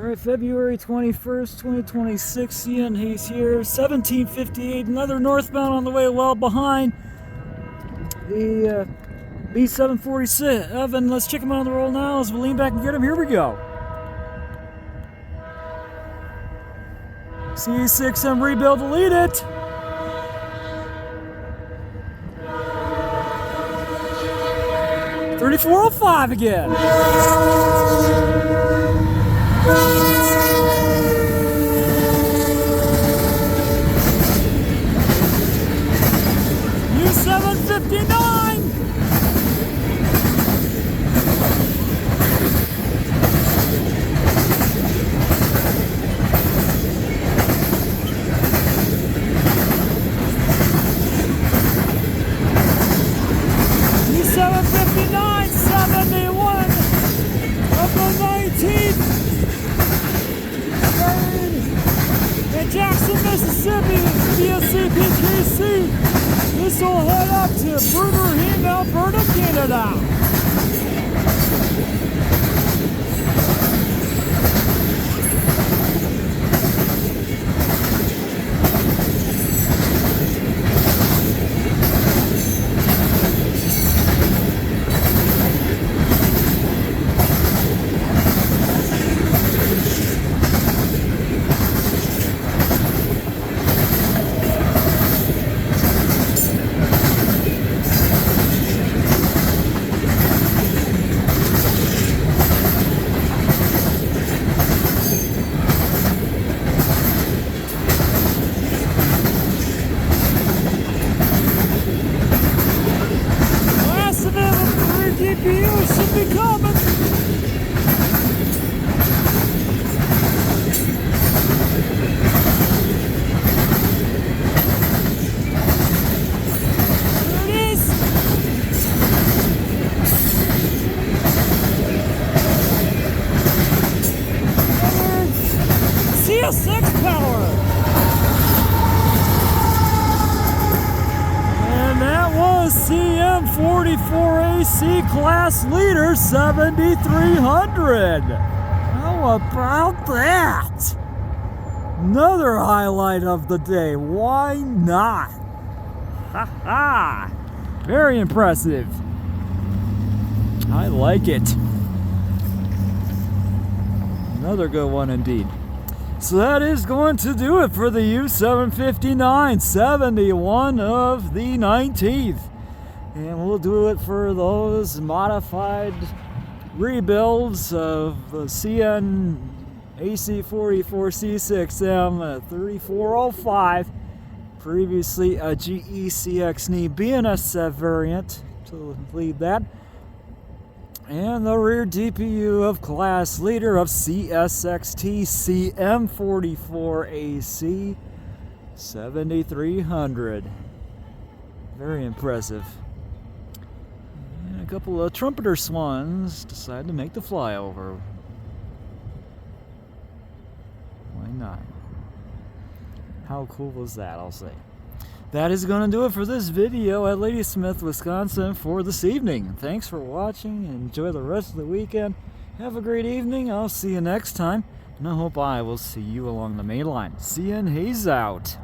Alright, February 21st, 2026, Ian Hayes here, 1758, another northbound on the way, well behind the B747. Let's check him out on the roll now as we lean back and get him. Here we go. C6M rebuild to lead it. $34.05 again. U759. U759, 71 of the 19th. In Jackson, Mississippi, via CPTC. This will head up to Bruderheim, Alberta, Canada. GPU should be coming. There it is. CSX power. And that was CM44AC class leader 7300. How about that? Another highlight of the day. Why not? Ha ha! Very impressive. I like it. Another good one indeed. So that is going to do it for the U759, 71 of the 19th. And we'll do it for those modified rebuilds of the CN AC44C6M 3405. Previously a GE CXT BNSF variant to lead that. And the rear DPU of class leader of CSXT CM44AC 7300. Very impressive. And a couple of trumpeter swans decide to make the flyover. Why not? How cool was that, I'll say. That is going to do it for this video at Ladysmith, Wisconsin for this evening. Thanks for watching. Enjoy the rest of the weekend. Have a great evening. I'll see you next time. And I hope I will see you along the main line. Ian Hayes out.